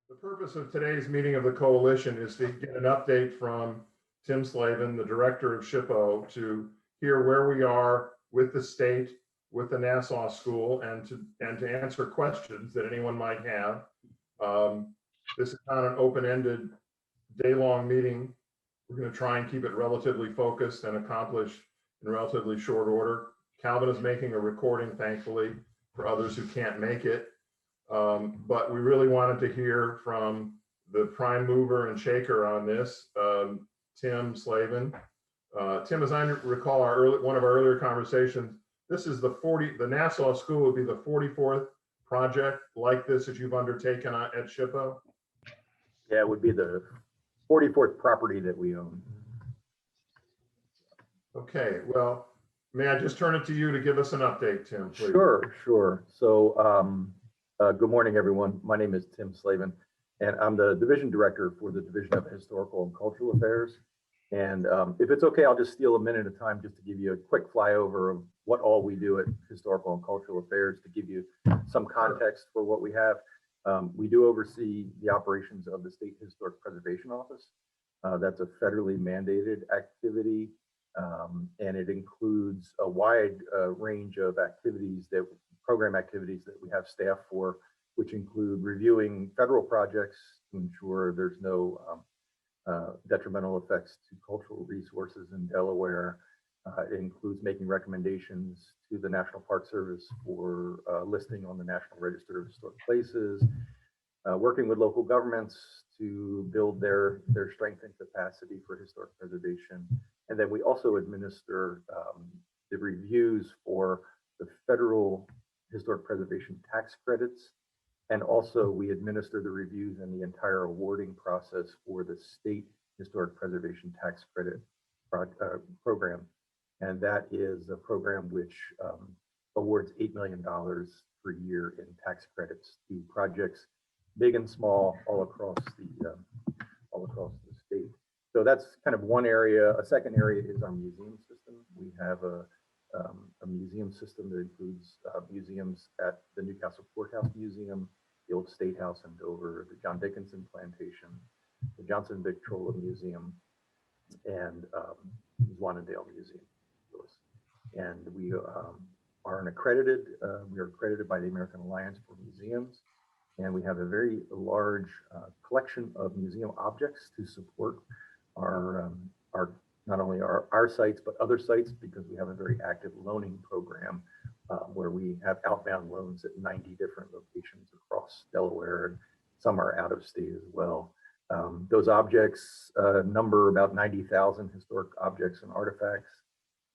The purpose of today's meeting of the coalition is to get an update from Tim Slavin, the director of SHPO, to hear where we are with the state, with the Nassau school, and to answer questions that anyone might have. This is not an open-ended day-long meeting. We're going to try and keep it relatively focused and accomplished in relatively short order. Calvin is making a recording, thankfully, for others who can't make it. But we really wanted to hear from the prime mover and shaker on this, Tim Slavin. Tim, as I recall one of our earlier conversations, this is the Nassau School would be the 44th project like this that you've undertaken at SHPO? Yeah, it would be the 44th property that we own. Okay, well, may I just turn it to you to give us an update, Tim, please? Sure. So good morning, everyone. My name is Tim Slavin, and I'm the division director for the Division of Historical and Cultural Affairs. And if it's okay, I'll just steal a minute of time just to give you a quick flyover of what all we do at Historical and Cultural Affairs to give you some context for what we have. We do oversee the operations of the State Historic Preservation Office. That's a federally mandated activity, and it includes a wide range of program activities that we have staff for, which include reviewing federal projects to ensure there's no detrimental effects to cultural resources in Delaware. It includes making recommendations to the National Park Service for listing on the National Register of Historic Places, working with local governments to build their strength and capacity for historic preservation. And then we also administer the reviews for the federal historic preservation tax credits. And also we administer the reviews and the entire awarding process for the state historic preservation tax credit program. And that is a program which awards $8 million per year in tax credits to projects big and small all across the state. So that's kind of one area. A second area is our museum system. We have a museum system that includes museums at the Newcastle Courthouse Museum, the Old State House in Dover, the John Dickinson Plantation, the Johnson Victrola Museum, and Wanendale Museum. And we are accredited by the American Alliance for Museums, and we have a very large collection of museum objects to support our not only our sites but other sites, because we have a very active loaning program where we have outbound loans at 90 different locations across Delaware, and some are out of state as well. Those objects number about 90,000 historic objects and artifacts,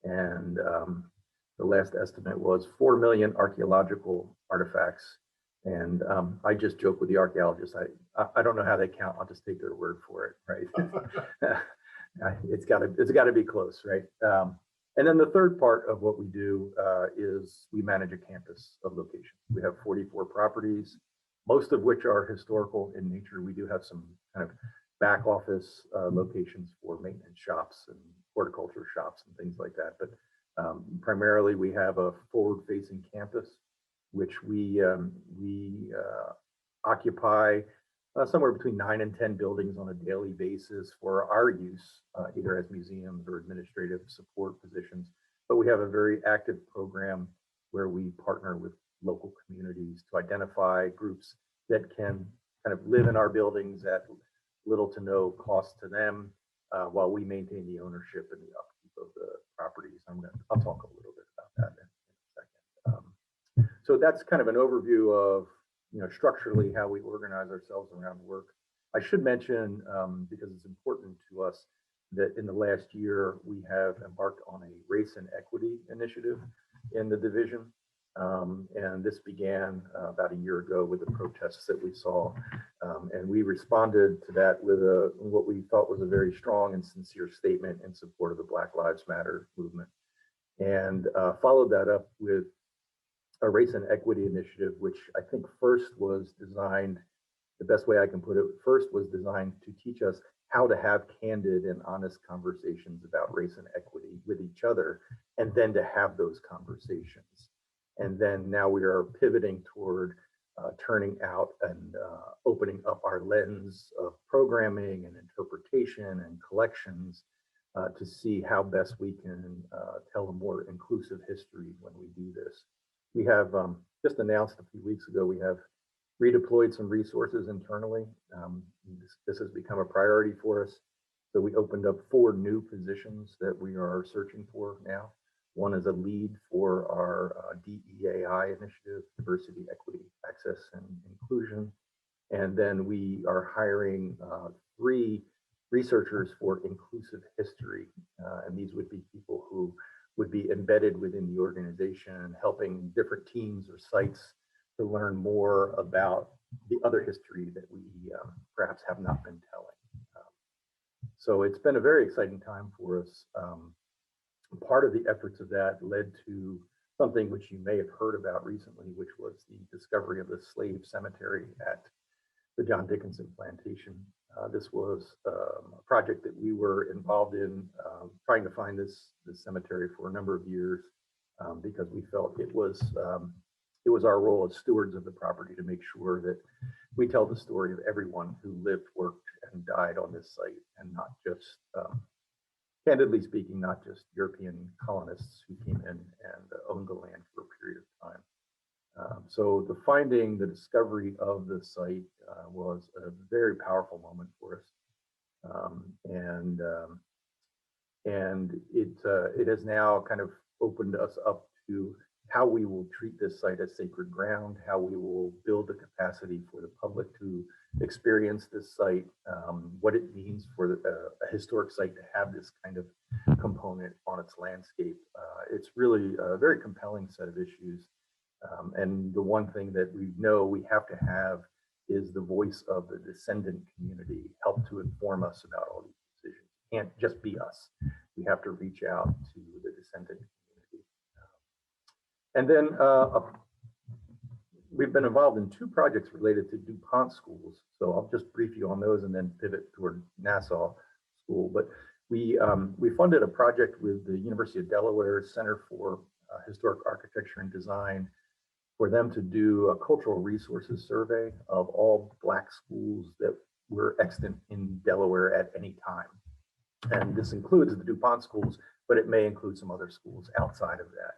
and the last estimate was 4 million archaeological artifacts. And I just joke with the archaeologists, I don't know how they count, I'll just take their word for it, right? It's got to be close, right? And then the third part of what we do is we manage a campus of locations. We have 44 properties, most of which are historical in nature. We do have some kind of back office locations for maintenance shops and horticulture shops and things like that. But primarily we have a forward-facing campus, which we occupy somewhere between 9 and 10 buildings on a daily basis for our use, either as museums or administrative support positions. But we have a very active program where we partner with local communities to identify groups that can kind of live in our buildings at little to no cost to them, while we maintain the ownership and the upkeep of the properties. I'll talk a little bit about that in a second. So that's kind of an overview of structurally how we organize ourselves around work. I should mention, because it's important to us, that in the last year we have embarked on a race and equity initiative in the division. And this began about a year ago with the protests that we saw. And we responded to that with what we thought was a very strong and sincere statement in support of the Black Lives Matter movement. And followed that up with a race and equity initiative, which I think first was designed, the best way I can put it, first was designed to teach us how to have candid and honest conversations about race and equity with each other, and then to have those conversations. And then now we are pivoting toward turning out and opening up our lens of programming and interpretation and collections to see how best we can tell a more inclusive history when we do this. We have just announced a few weeks ago, we have redeployed some resources internally. This has become a priority for us. So we opened up 4 new positions that we are searching for now. One is a lead for our DEAI initiative, diversity, equity, access, and inclusion. And then we are hiring 3 researchers for inclusive history. And these would be people who would be embedded within the organization, helping different teams or sites to learn more about the other history that we perhaps have not been telling. So it's been a very exciting time for us. Part of the efforts of that led to something which you may have heard about recently, which was the discovery of the slave cemetery at the John Dickinson plantation. This was a project that we were involved in, trying to find this cemetery for a number of years, because we felt it was our role as stewards of the property to make sure that we tell the story of everyone who lived, worked, and died on this site, and not just, candidly speaking, not just European colonists who came in and owned the land for a period of time. So the finding, the discovery of the site was a very powerful moment for us. And it has now kind of opened us up to how we will treat this site as sacred ground, how we will build the capacity for the public to experience this site, what it means for a historic site to have this kind of component on its landscape. It's really a very compelling set of issues. And the one thing that we know we have to have is the voice of the descendant community help to inform us about all these decisions. It can't just be us. We have to reach out to the descendant community. And then we've been involved in 2 projects related to DuPont schools. So I'll just brief you on those and then pivot toward Nassau School. But we funded a project with the University of Delaware Center for Historic Architecture and Design for them to do a cultural resources survey of all Black schools that were extant in Delaware at any time. And this includes the DuPont schools, but it may include some other schools outside of that.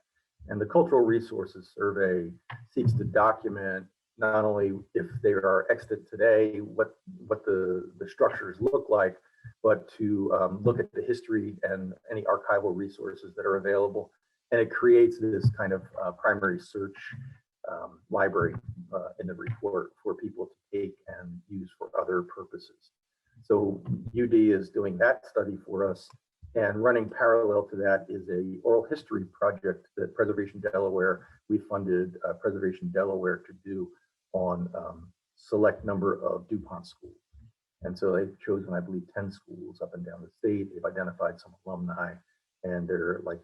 And the cultural resources survey seeks to document not only if they are extant today, what the structures look like, but to look at the history and any archival resources that are available. And it creates this kind of primary search library in the report for people to take and use for other purposes. So UD is doing that study for us. And running parallel to that is a oral history project that Preservation Delaware, we funded Preservation Delaware to do on select number of DuPont schools. And so they've chosen, I believe, 10 schools up and down the state. They've identified some alumni, and they're like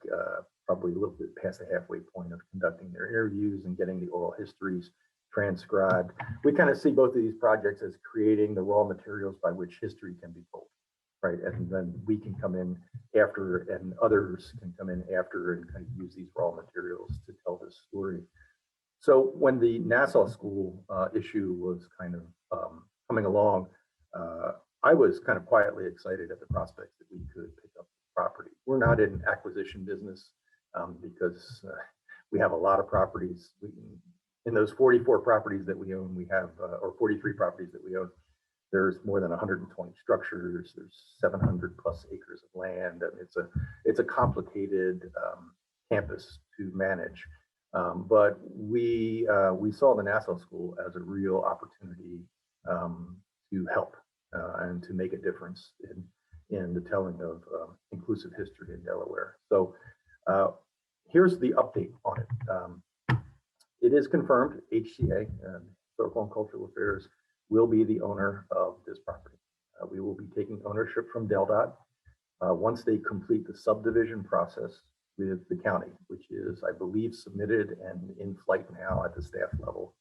probably a little bit past the halfway point of conducting their interviews and getting the oral histories transcribed. We kind of see both of these projects as creating the raw materials by which history can be told. Right, and then we can come in after, and others can come in after and kind of use these raw materials to tell this story. So when the Nassau School issue was kind of coming along, I was kind of quietly excited at the prospect that we could pick up the property. We're not in acquisition business because we have a lot of properties. In those 44 properties that we own, we have, or 43 properties that we own, there's more than 120 structures. There's 700 plus acres of land. And it's a complicated campus to manage. But we saw the Nassau School as a real opportunity to help and to make a difference in the telling of inclusive history in Delaware. So here's the update on it. It is confirmed, HCA, Historical and Cultural Affairs, will be the owner of this property. We will be taking ownership from DelDOT once they complete the subdivision process with the county, which is, I believe, submitted and in flight now at the staff level.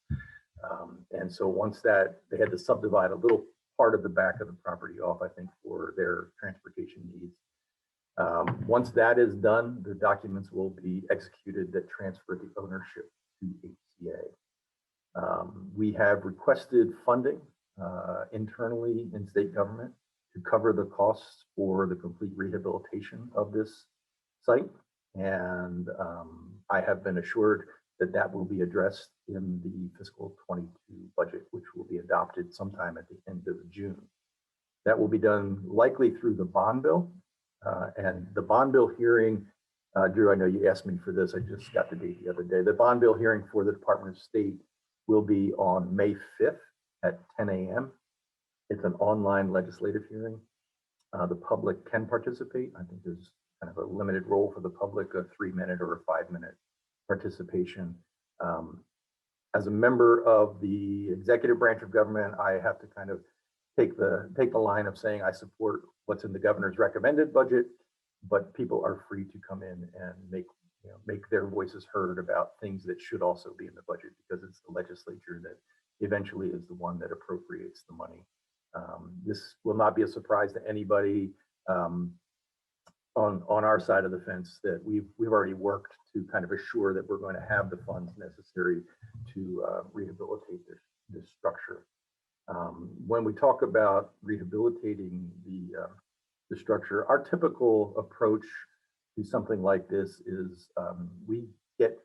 And so once that, they had to subdivide a little part of the back of the property off, I think, for their transportation needs. Once that is done, the documents will be executed that transfer the ownership to HCA. We have requested funding internally in state government to cover the costs for the complete rehabilitation of this site. And I have been assured that that will be addressed in the fiscal 22 budget, which will be adopted sometime at the end of June. That will be done likely through the bond bill. And the bond bill hearing, Drew, I know you asked me for this. I just got the date the other day. The bond bill hearing for the Department of State will be on May 5th at 10 a.m. It's an online legislative hearing. The public can participate. I think there's kind of a limited role for the public, a 3-minute or a 5-minute participation. As a member of the executive branch of government, I have to kind of take the line of saying I support what's in the governor's recommended budget, but people are free to come in and make their voices heard about things that should also be in the budget, because it's the legislature that eventually is the one that appropriates the money. This will not be a surprise to anybody on our side of the fence that we've already worked to kind of assure that we're going to have the funds necessary to rehabilitate this structure. When we talk about rehabilitating the structure, our typical approach to something like this is we get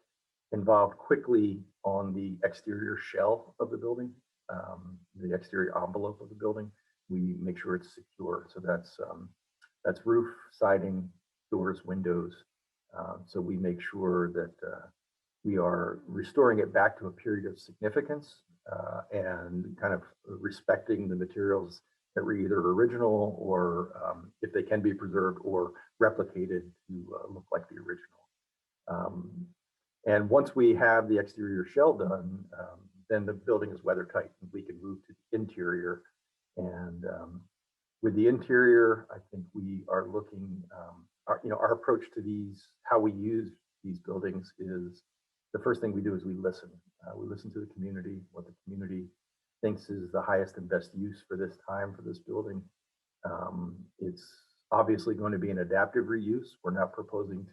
involved quickly on the exterior shell of the building, the exterior envelope of the building. We make sure it's secure. So that's roof, siding, doors, windows. So we make sure that we are restoring it back to a period of significance and kind of respecting the materials that were either original or if they can be preserved or replicated to look like the original. And once we have the exterior shell done, then the building is weather tight and we can move to the interior. And with the interior, I think we are looking, our approach to these, how we use these buildings is the first thing we do is we listen. We listen to the community, what the community thinks is the highest and best use for this time for this building. It's obviously going to be an adaptive reuse. We're not proposing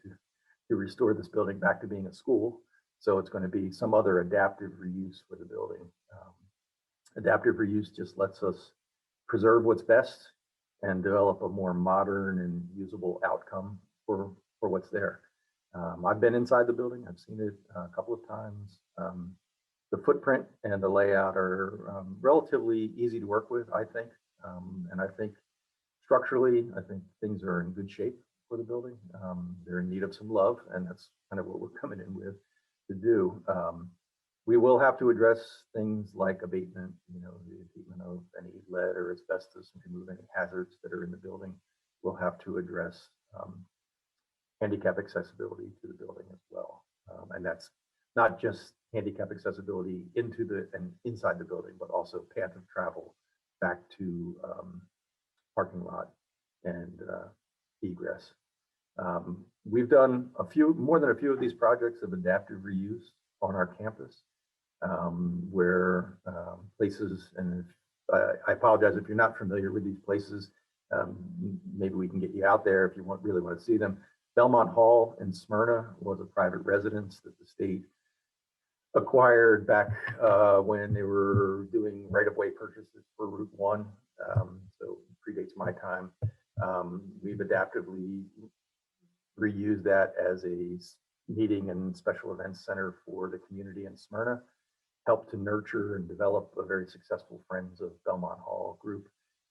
to restore this building back to being a school. So it's going to be some other adaptive reuse for the building. Adaptive reuse just lets us preserve what's best and develop a more modern and usable outcome for what's there. I've been inside the building. I've seen it a couple of times. The footprint and the layout are relatively easy to work with, I think. And I think structurally, I think things are in good shape for the building. They're in need of some love, and that's kind of what we're coming in with to do. We will have to address things like abatement, the abatement of any lead or asbestos, and remove any hazards that are in the building. We'll have to address handicap accessibility to the building as well. And that's not just handicap accessibility into and inside the building, but also path of travel back to parking lot and egress. We've done more than a few of these projects of adaptive reuse on our campus, where places, and I apologize if you're not familiar with these places, maybe we can get you out there if you really want to see them. Belmont Hall in Smyrna was a private residence that the state acquired back when they were doing right-of-way purchases for Route 1. So it predates my time. We've adaptively reused that as a meeting and special events center for the community in Smyrna, helped to nurture and develop a very successful Friends of Belmont Hall group.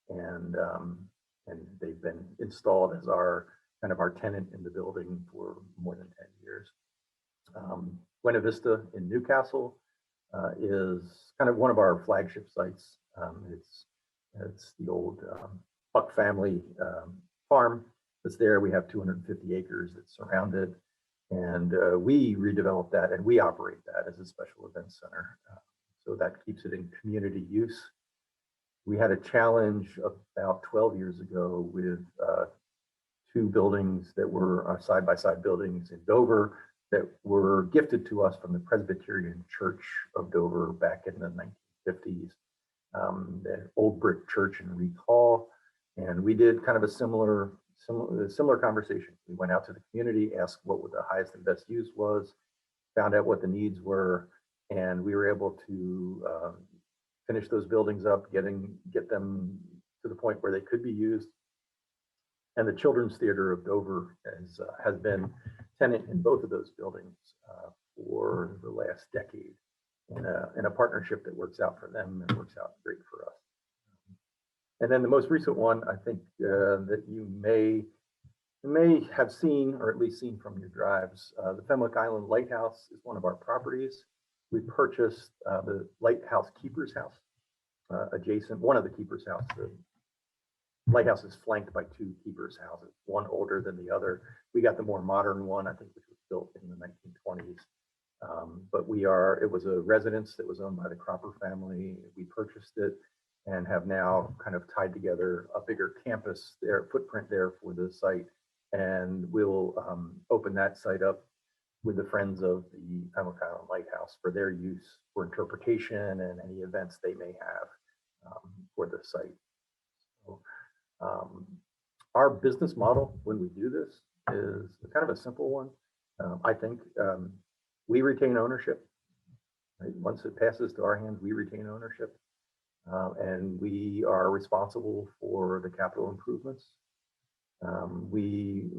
And they've been installed as our tenant in the building for more than 10 years. Buena Vista in Newcastle is kind of one of our flagship sites. It's the old Buck family farm that's there. We have 250 acres that surround it. And we redeveloped that and we operate that as a special events center. So that keeps it in community use. We had a challenge about 12 years ago with 2 buildings that were side-by-side buildings in Dover that were gifted to us from the Presbyterian Church of Dover back in the 1950s, the old brick church in Reek Hall. And we did kind of a similar conversation. We went out to the community, asked what the highest and best use was, found out what the needs were, and we were able to finish those buildings up, get them to the point where they could be used. And the Children's Theater of Dover has been tenant in both of those buildings for the last decade, in a partnership that works out for them and works out great for us. And then the most recent one, I think that you may have seen, or at least seen from your drives, the Fenwick Island Lighthouse is one of our properties. We purchased the Lighthouse Keeper's House, adjacent, one of the Keeper's House. The lighthouse is flanked by two keepers' houses, one older than the other. We got the more modern one, I think, which was built in the 1920s. But it was a residence that was owned by the Cropper family. We purchased it and have now kind of tied together a bigger campus there, footprint there for the site. And we'll open that site up with the Friends of the Fenwick Island Lighthouse for their use for interpretation and any events they may have for the site. So, our business model when we do this is kind of a simple one. I think we retain ownership. Right? Once it passes to our hands, we retain ownership. And we are responsible for the capital improvements. We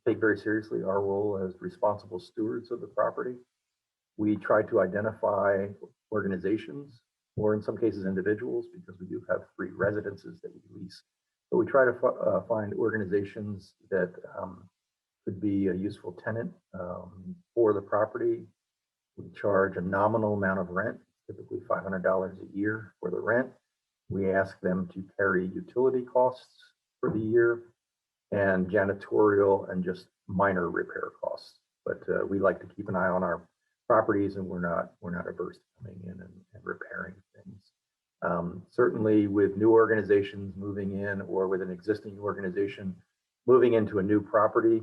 take very seriously our role as responsible stewards of the property. We try to identify organizations, or in some cases individuals, because we do have 3 residences that we lease. But we try to find organizations that could be a useful tenant for the property. We charge a nominal amount of rent, typically $500 a year for the rent. We ask them to carry utility costs for the year and janitorial and just minor repair costs. But we like to keep an eye on our properties, and we're not averse to coming in and repairing things. Certainly with new organizations moving in, or with an existing organization moving into a new property,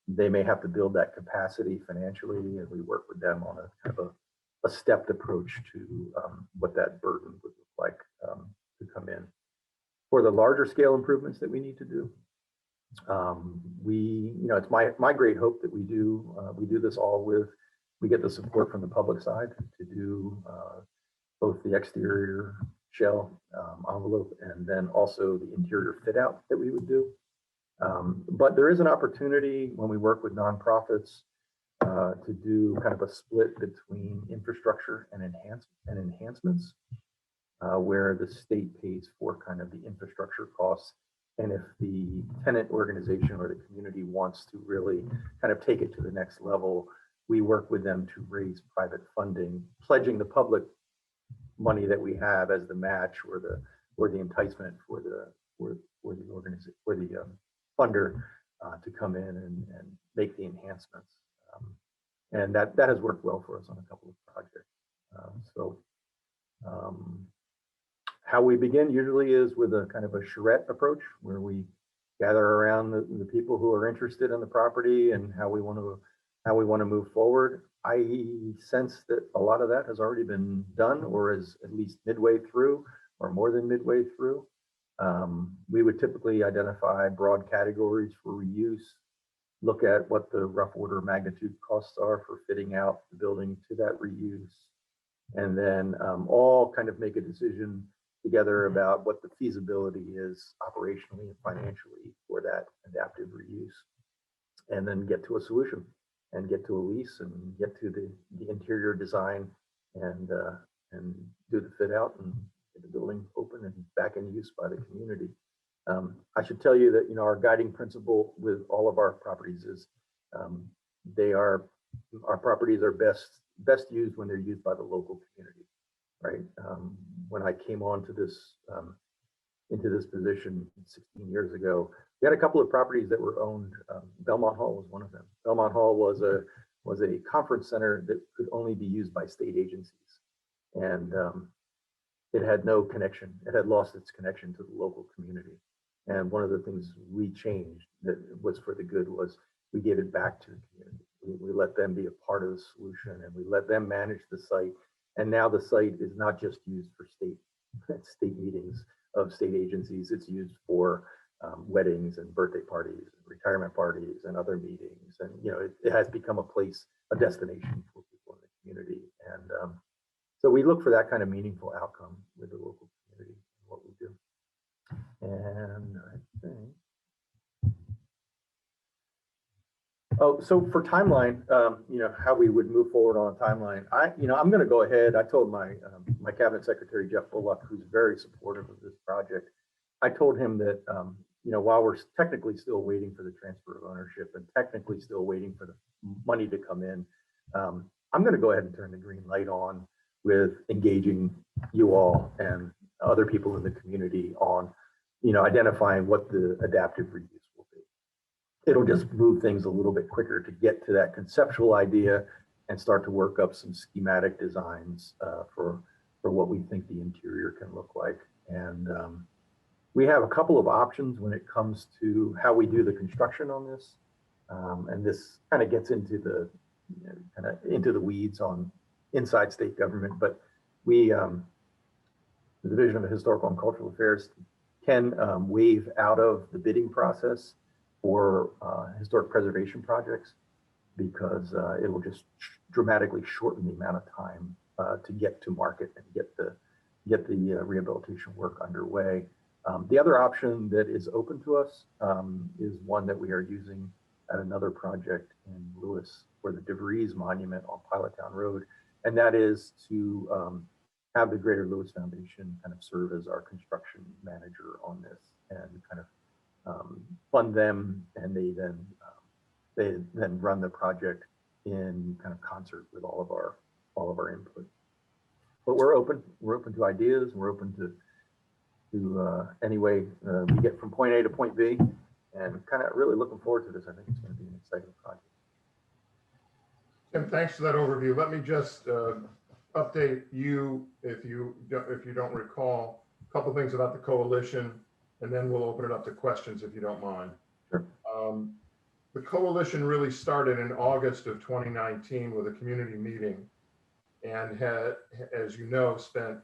they may have to build that capacity financially, and we work with them on a kind of a stepped approach to what that burden would look like to come in. For the larger scale improvements that we need to do, it's my great hope that we do this all with, we get the support from the public side to do both the exterior shell envelope and then also the interior fit out that we would do. But there is an opportunity when we work with nonprofits to do kind of a split between infrastructure and enhancements, where the state pays for kind of the infrastructure costs. And if the tenant organization or the community wants to really kind of take it to the next level, we work with them to raise private funding, pledging the public money that we have as the match or the enticement for the organization, for the funder to come in and make the enhancements. And that has worked well for us on a couple of projects. How we begin usually is with a kind of a charrette approach, where we gather around the people who are interested in the property and how we want to move forward. I sense that a lot of that has already been done, or is at least midway through, or more than midway through. We would typically identify broad categories for reuse, look at what the rough order of magnitude costs are for fitting out the building to that reuse, and then all kind of make a decision together about what the feasibility is operationally and financially for that adaptive reuse, and then get to a solution and get to a lease and get to the interior design and do the fit out and get the building open and back in use by the community. I should tell you that our guiding principle with all of our properties is our properties are best used when they're used by the local community, right? When I came on to this into this position 16 years ago, we had a couple of properties that were owned. Belmont Hall was one of them. Belmont Hall was a conference center that could only be used by state agencies, and it had no connection. It had lost its connection to the local community. And one of the things we changed that was for the good was we gave it back to the community. We let them be a part of the solution, and we let them manage the site. And now the site is not just used for state meetings of state agencies. It's used for weddings and birthday parties, and retirement parties, and other meetings. And it has become a destination for people in the community. And So we look for that kind of meaningful outcome with the local community, what we do. And I think, oh, so for timeline, how we would move forward on a timeline. I'm going to go ahead. I told my cabinet secretary, Jeff Bullock, who's very supportive of this project. I told him that, while we're technically still waiting for the transfer of ownership and technically still waiting for the money to come in, I'm going to go ahead and turn the green light on with engaging you all and other people in the community on, identifying what the adaptive reuse will be. It'll just move things a little bit quicker to get to that conceptual idea and start to work up some schematic designs for what we think the interior can look like. And we have a couple of options when it comes to how we do the construction on this. And this kind of gets into the weeds on inside state government, but we, the Division of Historical and Cultural Affairs, can waive out of the bidding process for historic preservation projects, because it will just dramatically shorten the amount of time to get to market and get the rehabilitation work underway. The other option that is open to us is one that we are using at another project in Lewis for the DeVries Monument on Pilottown Road, and that is to have the Greater Lewis Foundation kind of serve as our construction manager on this and kind of fund them, and they then run the project in kind of concert with all of our input. But we're open to ideas. We're open to any way we get from point A to point B, and kind of really looking forward to this. I think it's going to be an exciting project. Tim, thanks for that overview. Let me just update you, if you don't recall, a couple things about the coalition, and then we'll open it up to questions if you don't mind. Sure. The coalition really started in August of 2019 with a community meeting, and had, as you know, spent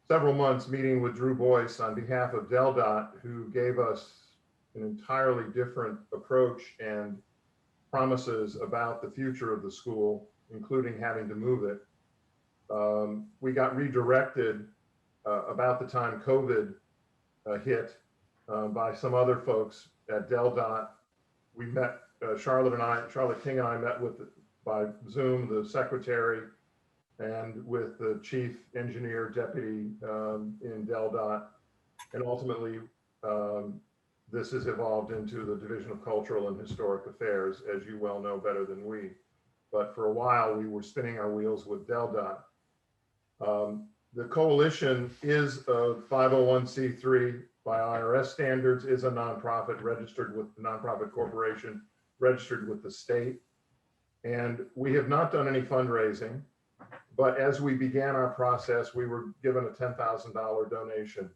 several months meeting with Drew Boyce on behalf of DelDOT, who gave us an entirely different approach and promises about the future of the school, including having to move it. We got redirected about the time COVID hit by some other folks at DelDOT. We met, Charlotte King and I met by Zoom, the secretary, and with the chief engineer deputy in DelDOT. And ultimately, this has evolved into the Division of Cultural and Historic Affairs, as you well know better than we. But for a while, we were spinning our wheels with DelDOT. The coalition is a 501c3 by IRS standards, is a nonprofit registered with the nonprofit corporation, registered with the state. And we have not done any fundraising, but as we began our process, we were given a $10,000 donation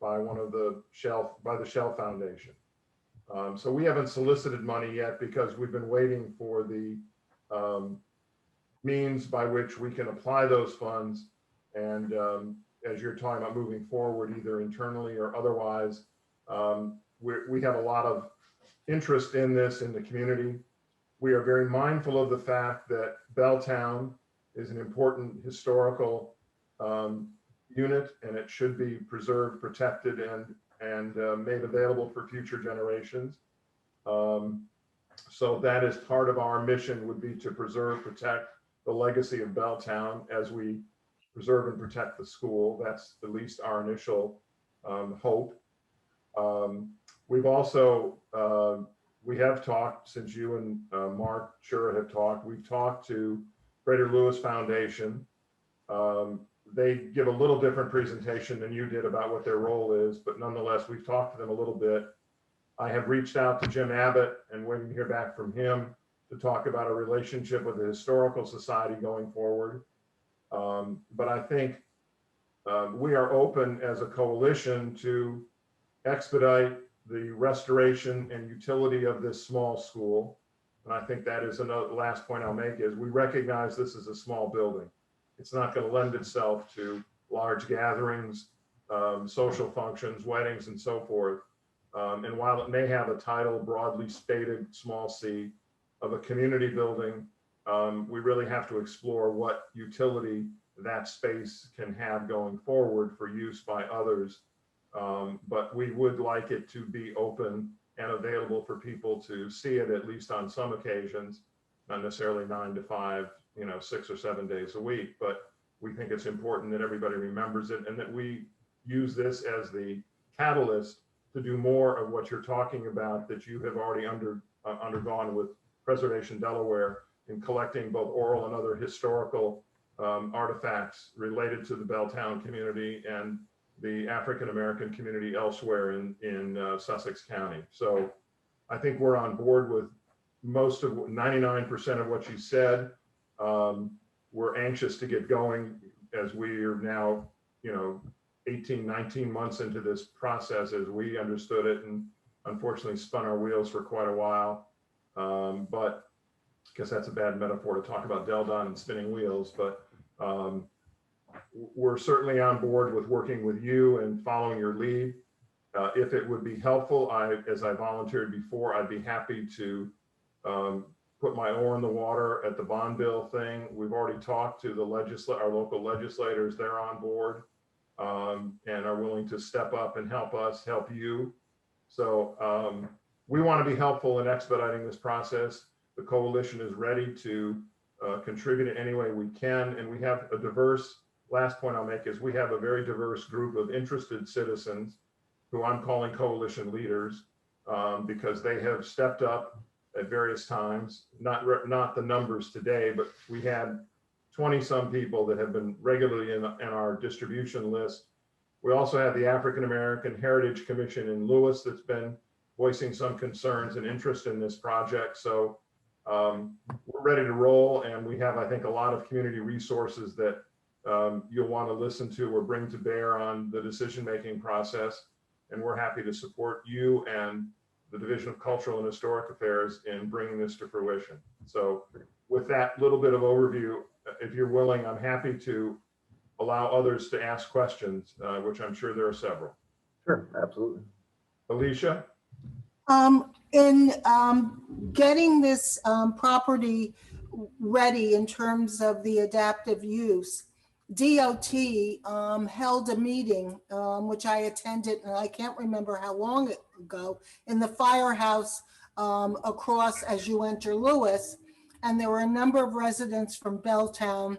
by the Shell Foundation. So we haven't solicited money yet because we've been waiting for the means by which we can apply those funds. And as you're talking about moving forward, either internally or otherwise, we have a lot of interest in this in the community. We are very mindful of the fact that Belltown is an important historical unit, and it should be preserved, protected, and made available for future generations. So that is part of our mission, would be to preserve, protect the legacy of Belltown as we preserve and protect the school. That's at least our initial hope. We've also, we have talked, since you and Mark Shura have talked, we've talked to Greater Lewis Foundation. They give a little different presentation than you did about what their role is, but nonetheless, we've talked to them a little bit. I have reached out to Jim Abbott and waiting to hear back from him to talk about a relationship with the Historical Society going forward. But I think we are open as a coalition to expedite the restoration and utility of this small school. And I think that is another last point I'll make, is we recognize this is a small building. It's not going to lend itself to large gatherings, social functions, weddings, and so forth. And while it may have a title broadly stated, small c, of a community building, we really have to explore what utility that space can have going forward for use by others. But we would like it to be open and available for people to see it at least on some occasions, not necessarily 9 to 5, 6 or 7 days a week, but we think it's important that everybody remembers it and that we use this as the catalyst to do more of what you're talking about that you have already undergone with Preservation Delaware in collecting both oral and other historical artifacts related to the Belltown community and the African American community elsewhere in Sussex County. So I think we're on board with most of 99% of what you said. We're anxious to get going as we are now, 18, 19 months into this process as we understood it, and unfortunately spun our wheels for quite a while. But I guess that's a bad metaphor to talk about Deldon and spinning wheels, but we're certainly on board with working with you and following your lead. If it would be helpful, as I volunteered before, I'd be happy to put my oar in the water at the bond bill thing. We've already talked to our local legislators. They're on board and are willing to step up and help us help you. So we want to be helpful in expediting this process. The coalition is ready to contribute in any way we can. And we have a diverse, last point I'll make is we have a very diverse group of interested citizens who I'm calling coalition leaders because they have stepped up at various times, not the numbers today, but we had 20 some people that have been regularly in our distribution list. We also have the African American Heritage Commission in Lewis that's been voicing some concerns and interest in this project. So we're ready to roll, and we have, I think, a lot of community resources that you'll want to listen to or bring to bear on the decision-making process. And we're happy to support you and the Division of Cultural and Historic Affairs in bringing this to fruition. So with that little bit of overview, if you're willing, I'm happy to allow others to ask questions, which I'm sure there are several. Sure, absolutely. Alicia? In getting this property ready in terms of the adaptive use, DOT held a meeting, which I attended, and I can't remember how long ago, in the firehouse across as you enter Lewis. And there were a number of residents from Belltown,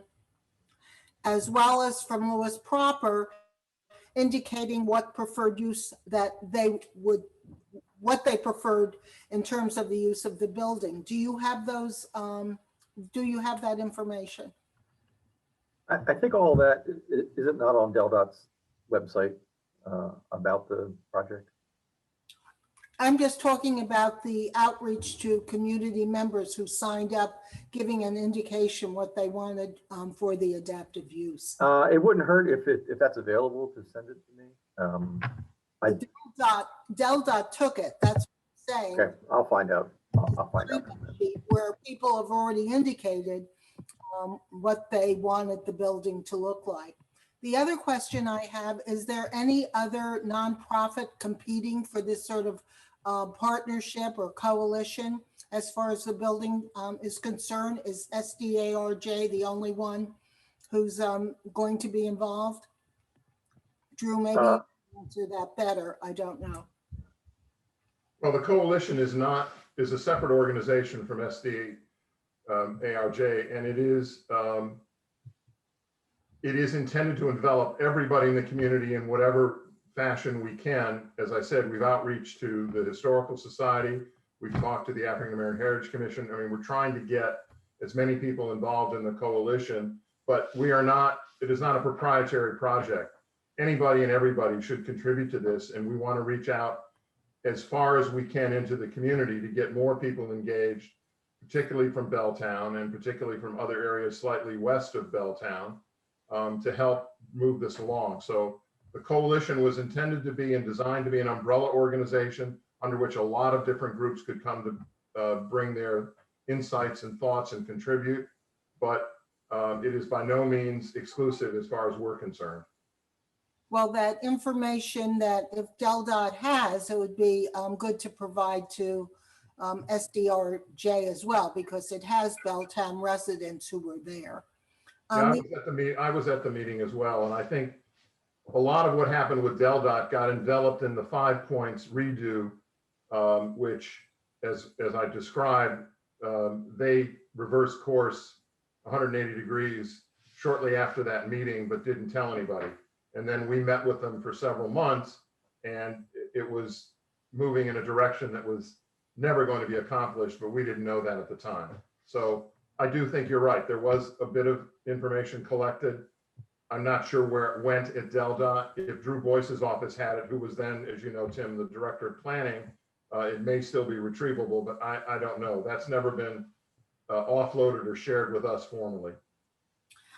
as well as from Lewis proper, indicating what preferred use that what they preferred in terms of the use of the building. Do you have those, do you have that information? I think all that, is it not on DelDOT's website about the project? I'm just talking about the outreach to community members who signed up, giving an indication what they wanted for the adaptive use. It wouldn't hurt if that's available to send it to me. DelDOT took it, that's what I'm saying. Okay, I'll find out. I'll find out. Where people have already indicated what they wanted the building to look like. The other question I have, is there any other nonprofit competing for this sort of partnership or coalition as far as the building is concerned? Is SDARJ the only one who's going to be involved? Drew, maybe you can answer that better. I don't know. Well, the coalition is a separate organization from SDARJ, and it is intended to envelop everybody in the community in whatever fashion we can. As I said, we've outreached to the Historical Society. We've talked to the African American Heritage Commission. I mean, we're trying to get as many people involved in the coalition, but it is not a proprietary project. Anybody and everybody should contribute to this, and we want to reach out as far as we can into the community to get more people engaged, particularly from Belltown and particularly from other areas slightly west of Belltown, to help move this along. So the coalition was intended to be and designed to be an umbrella organization under which a lot of different groups could come to bring their insights and thoughts and contribute, but it is by no means exclusive as far as we're concerned. Well, that information that if DelDOT has, it would be good to provide to SDRJ as well, because it has Belltown residents who were there. Yeah, Um, I was at the meeting as well, and I think a lot of what happened with DelDOT got enveloped in the 5 points redo, which, as I described, they reversed course 180 degrees shortly after that meeting, but didn't tell anybody. And then we met with them for several months, and it was moving in a direction that was never going to be accomplished, but we didn't know that at the time. So I do think you're right. There was a bit of information collected. I'm not sure where it went at DelDOT. If Drew Boyce's office had it, who was then, as you know, Tim, the director of planning, it may still be retrievable, but I don't know. That's never been offloaded or shared with us formally.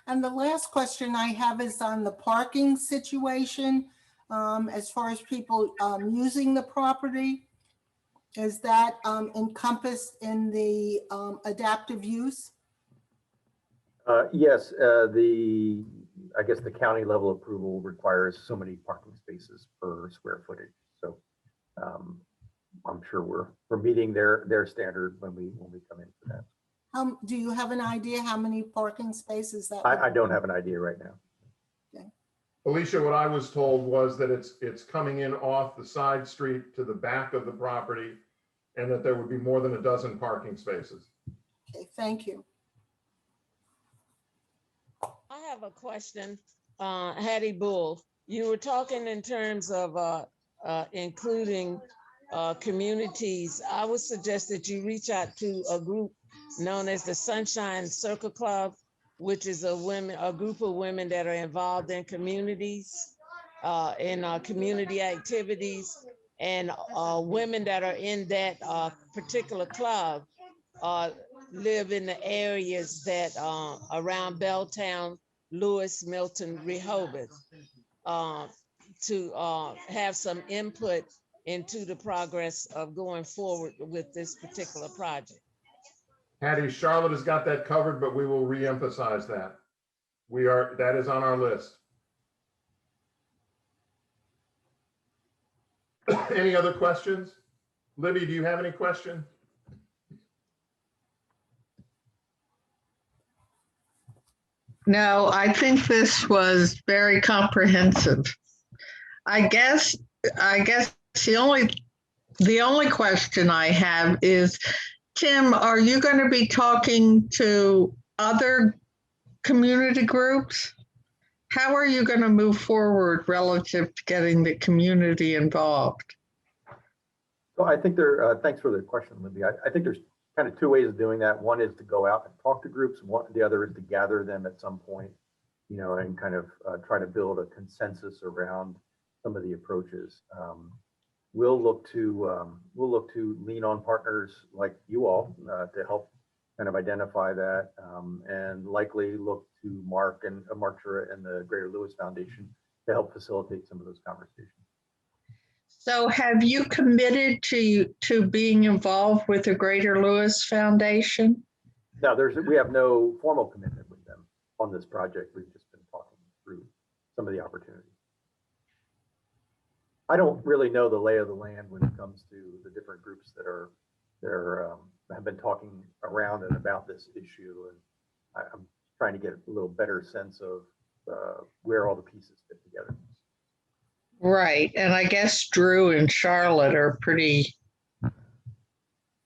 And the last question I have is on the parking situation. As far as people using the property, is that encompassed in the adaptive use? Yes, I guess the county level approval requires so many parking spaces per square footage. So I'm sure we're meeting their standard when we come in for that. Do you have an idea how many parking spaces that? I don't have an idea right now. Alicia, what I was told was that it's coming in off the side street to the back of the property, and that there would be more than a dozen parking spaces. Okay, thank you. I have a question, Hattie Bull. You were talking in terms of including communities. I would suggest that you reach out to a group known as the Sunshine Circle Club, which is a group of women that are involved in communities, in community activities, and women that are in that particular club live in the areas that around Belltown, Lewis, Milton, Rehoboth, to have some input into the progress of going forward with this particular project. Hattie, Charlotte has got that covered, but we will reemphasize that. That is on our list. Any other questions? Libby, do you have any question? No, I think this was very comprehensive. I guess the only question I have is, Tim, are you going to be talking to other community groups? How are you going to move forward relative to getting the community involved? So I think thanks for the question, Libby. I think there's kind of two ways of doing that. One is to go out and talk to groups. The other is to gather them at some point, and kind of try to build a consensus around some of the approaches. We'll look to lean on partners like you all to help kind of identify that, and likely look to Mark Shura and the Greater Lewis Foundation to help facilitate some of those conversations. So have you committed to being involved with the Greater Lewis Foundation? No, we have no formal commitment with them on this project. We've just been talking through some of the opportunities. I don't really know the lay of the land when it comes to the different groups that have been talking around and about this issue, and I'm trying to get a little better sense of where all the pieces fit together. Right, and I guess Drew and Charlotte are pretty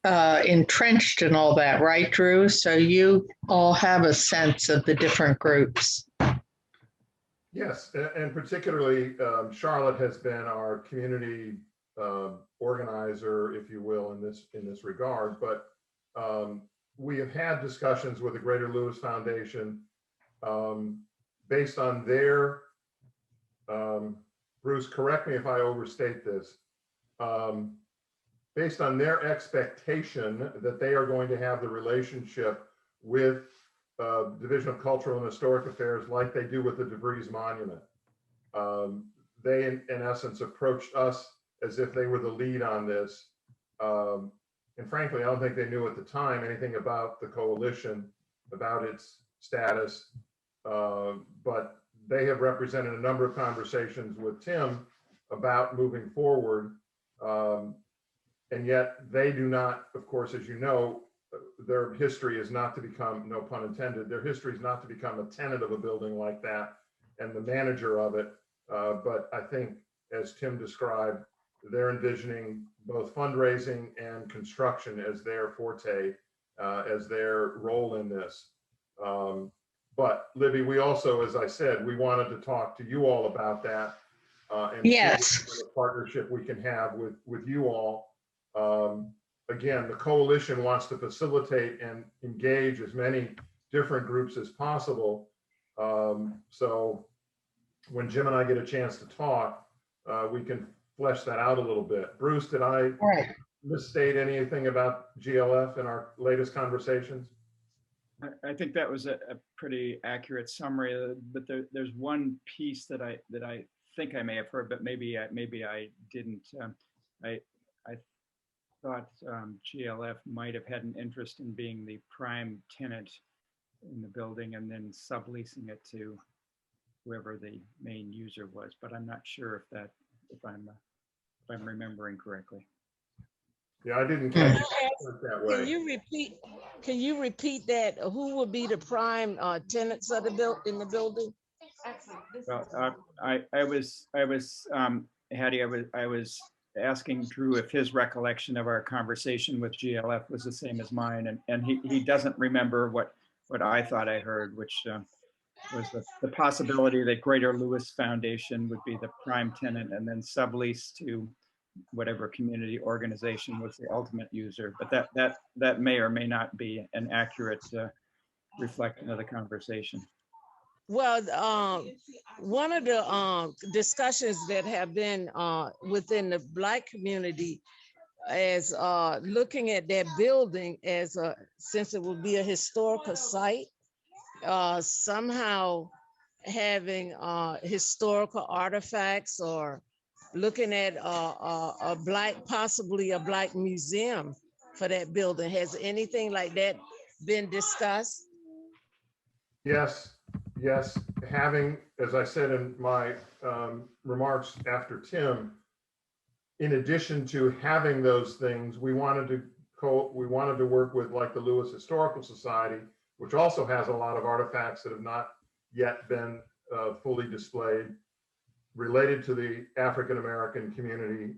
entrenched in all that, right, Drew? So you all have a sense of the different groups. Yes, and particularly Charlotte has been our community organizer, if you will, in this regard. But we have had discussions with the Greater Lewis Foundation based on their, Bruce, correct me if I overstate this, based on their expectation that they are going to have the relationship with Division of Cultural and Historic Affairs like they do with the DeVries Monument. They, in essence, approached us as if they were the lead on this. And frankly, I don't think they knew at the time anything about the coalition, about its status, but they have represented a number of conversations with Tim about moving forward. And yet they do not, of course, as you know, their history is not to become, no pun intended, their history is not to become a tenant of a building like that and the manager of it. But I think, as Tim described, they're envisioning both fundraising and construction as their forte, as their role in this. But Libby, we also, as I said, we wanted to talk to you all about that and see what Yes. sort of partnership we can have with you all. Again, the coalition wants to facilitate and engage as many different groups as possible. So when Jim and I get a chance to talk, we can flesh that out a little bit. Bruce, did I All right. misstate anything about GLF in our latest conversations? I think that was a pretty accurate summary, but there's one piece that I think I may have heard, but maybe I didn't. I thought GLF might have had an interest in being the prime tenant in the building and then subleasing it to whoever the main user was, but I'm not sure if I'm remembering correctly. Yeah, I didn't catch it that way. Can you repeat that? Who would be the prime tenants of the building? Well, I was Hattie, I was asking Drew if his recollection of our conversation with GLF was the same as mine, and he doesn't remember what I thought I heard, which was the possibility that Greater Lewis Foundation would be the prime tenant and then sublease to whatever community organization was the ultimate user. But that may or may not be an accurate reflection of the conversation. Well, one of the discussions that have been within the Black community is looking at that building as since it will be a historical site, somehow having historical artifacts or looking at possibly a Black museum for that building. Has anything like that been discussed? Yes, having, as I said in my remarks after Tim, in addition to having those things, we wanted to work with, like, the Lewis Historical Society, which also has a lot of artifacts that have not yet been fully displayed related to the African American community.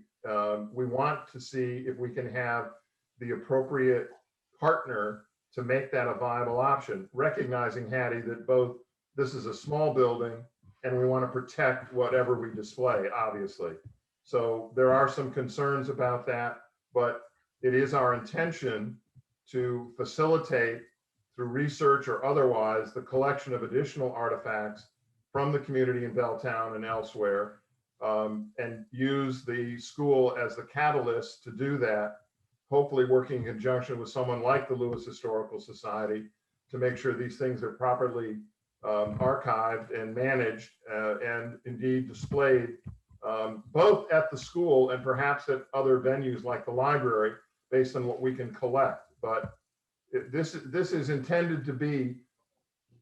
We want to see if we can have the appropriate partner to make that a viable option, recognizing, Hattie, that both this is a small building and we want to protect whatever we display, obviously. So there are some concerns about that, but it is our intention to facilitate, through research or otherwise, the collection of additional artifacts from the community in Belltown and elsewhere, and use the school as the catalyst to do that, hopefully working in conjunction with someone like the Lewis Historical Society to make sure these things are properly archived and managed and indeed displayed, both at the school and perhaps at other venues like the library, based on what we can collect. But this is intended to be,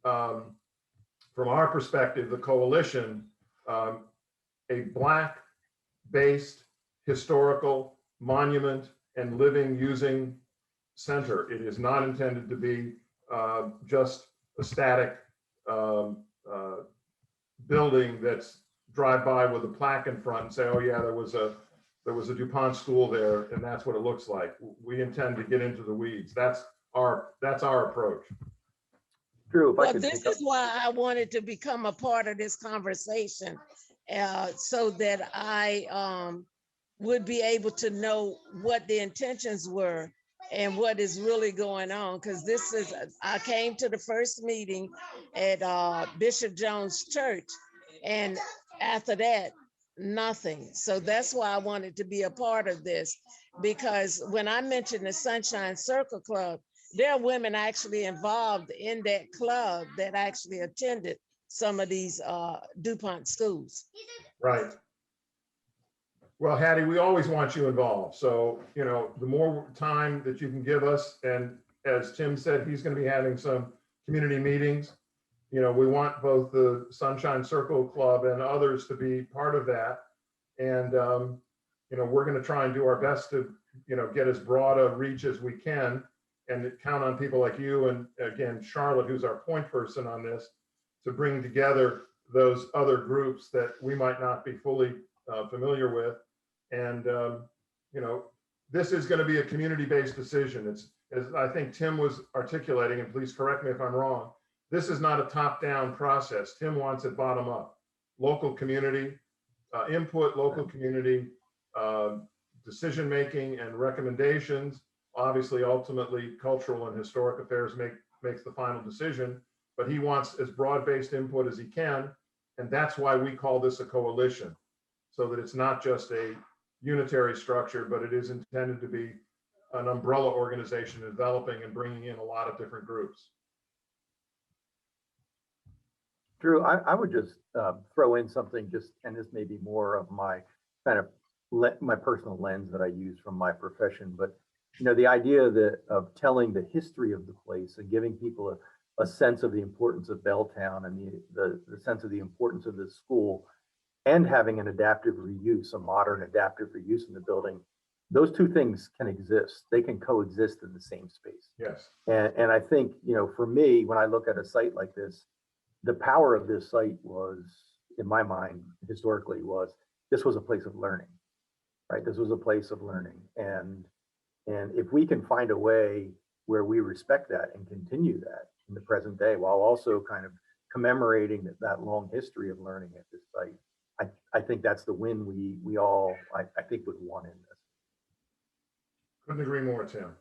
from our perspective, the coalition, a Black-based historical monument and living, using center. It is not intended to be just a static building that's drive by with a plaque in front and say, oh yeah, there was a DuPont school there and that's what it looks like. We intend to get into the weeds. That's our approach. Drew, if I Well, could this is why I wanted to become a part of this conversation, so that I would be able to know what the intentions were and what is really going on. Because I came to the first meeting at Bishop Jones Church, and after that, nothing. So that's why I wanted to be a part of this, because when I mentioned the Sunshine Circle Club, there are women actually involved in that club that actually attended some of these DuPont schools. Right. Well, Hattie, we always want you involved. So, the more time that you can give us, and as Tim said, he's going to be having some community meetings. We want both the Sunshine Circle Club and others to be part of that. And, we're going to try and do our best to, get as broad a reach as we can. and count on people like you and again, Charlotte, who's our point person on this, to bring together those other groups that we might not be fully familiar with. And, you know, this is going to be a community-based decision. It's, as I think Tim was articulating, and please correct me if I'm wrong, this is not a top-down process. Tim wants it bottom-up. Local community input, local community decision-making and recommendations. Obviously, ultimately, cultural and historic affairs makes the final decision, but he wants as broad-based input as he can. And that's why we call this a coalition, so that it's not just a unitary structure, but it is intended to be an umbrella organization developing and bringing in a lot of different groups. Drew, I would just throw in something just, and this may be more of my kind of my personal lens that I use from my profession, but you know, the idea that of telling the history of the place and giving people a sense of the importance of Belltown and the sense of the importance of this school, and having an adaptive reuse, a modern adaptive reuse in the building, those two things can exist. They can coexist in the same space. Yes. And I think, you know, for me, when I look at a site like this, the power of this site was, in my mind, historically, was this was a place of learning, right? This was a place of learning. And if we can find a way where we respect that and continue that in the present day, while also kind of commemorating that long history of learning at this site, I think that's the win we all, I think, would want in this. Couldn't agree more, Tim.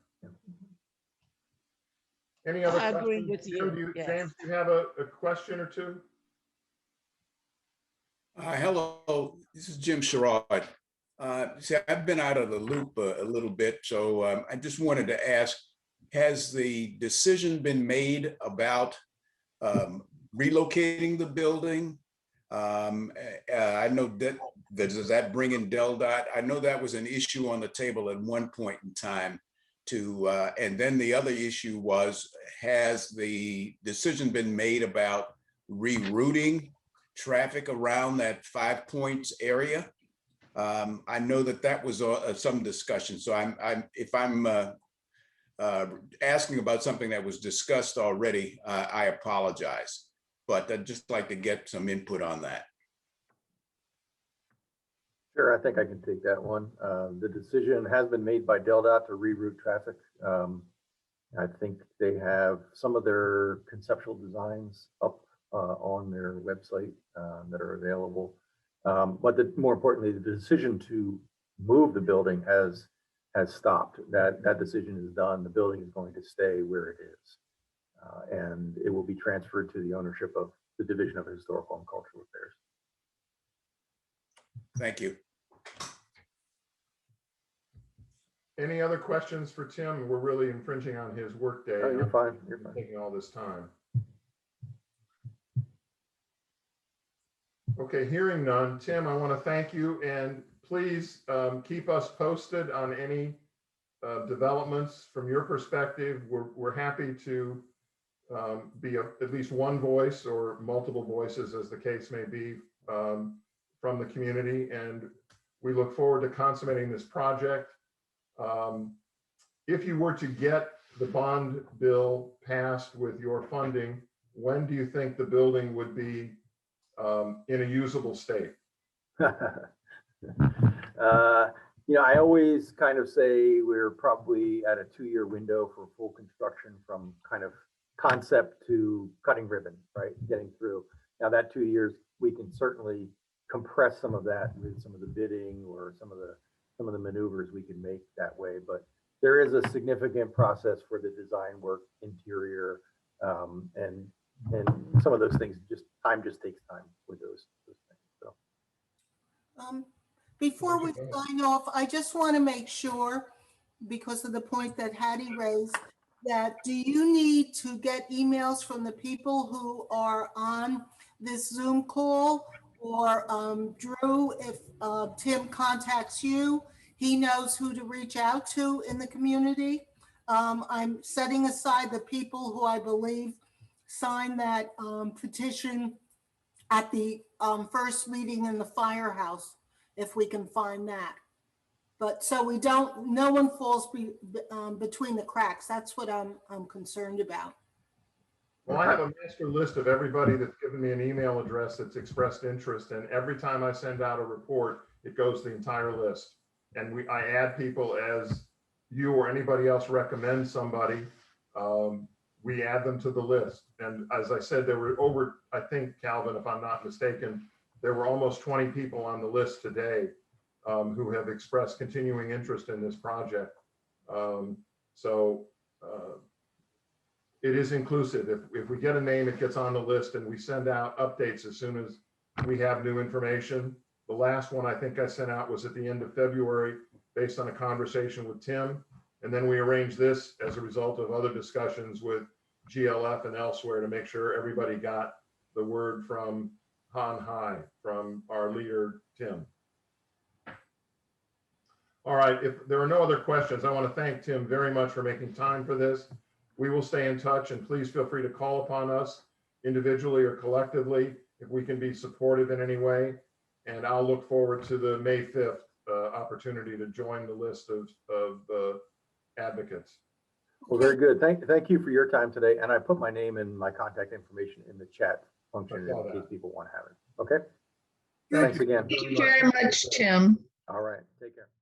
Any other I agree questions? with you, yes. James, do you have a question or two? Hello, this is Jim Sherrod. See, I've been out of the loop a little bit, so I just wanted to ask, has the decision been made about relocating the building? I know that, does that bring in DelDOT? I know that was an issue on the table at one point in time to, and then the other issue was, has the decision been made about rerouting traffic around that 5 Points area? I know that was some discussion. So if I'm asking about something that was discussed already, I apologize. But I'd just like to get some input on that. Sure, I think I can take that one. The decision has been made by DelDOT to reroute traffic. I think they have some of their conceptual designs up on their website that are available. But more importantly, the decision to move the building has stopped. That decision is done. The building is going to stay where it is. And it will be transferred to the ownership of the Division of Historical and Cultural Affairs. Thank you. Any other questions for Tim? We're really infringing on his workday. Oh, you're fine. You're fine. Taking all this time. Okay, hearing none. Tim, I want to thank you, and please keep us posted on any developments from your perspective. We're happy to be at least one voice or multiple voices, as the case may be, from the community, and we look forward to consummating this project. If you were to get the bond bill passed with your funding, when do you think the building would be in a usable state? You know, I always kind of say we're probably at a 2-year window for full construction, from kind of concept to cutting ribbon, right? Getting through. Now that 2 years, we can certainly compress some of that with some of the bidding or some of the maneuvers we can make that way. But there is a significant process for the design work, interior, and some of those things time just takes time with those things. So. Before we sign off, I just want to make sure, because of the point that Hattie raised, that do you need to get emails from the people who are on this Zoom call, or Drew, if Tim contacts you, he knows who to reach out to in the community? I'm setting aside the people who I believe signed that petition at the first meeting in the firehouse, if we can find that. But so we don't, no one falls between the cracks. That's what I'm concerned about. Well, I have a master list of everybody that's given me an email address that's expressed interest, and every time I send out a report, it goes the entire list. And I add people as you or anybody else recommends somebody, we add them to the list. And as I said, there were over, I think, Calvin, if I'm not mistaken, there were almost 20 people on the list today who have expressed continuing interest in this project. It is inclusive. If we get a name, it gets on the list, and we send out updates as soon as we have new information. The last one I think I sent out was at the end of February based on a conversation with Tim. And then we arranged this as a result of other discussions with GLF and elsewhere to make sure everybody got the word from on high, from our leader, Tim. All right, if there are no other questions, I want to thank Tim very much for making time for this. We will stay in touch, and please feel free to call upon us individually or collectively if we can be supportive in any way. And I'll look forward to the May 5th opportunity to join the list of advocates. Well, very good. Thank you for your time today. And I put my name and my contact information in the chat function in case people want to have it. Okay. Thanks again. Thank you very much, Tim. All right. Take care.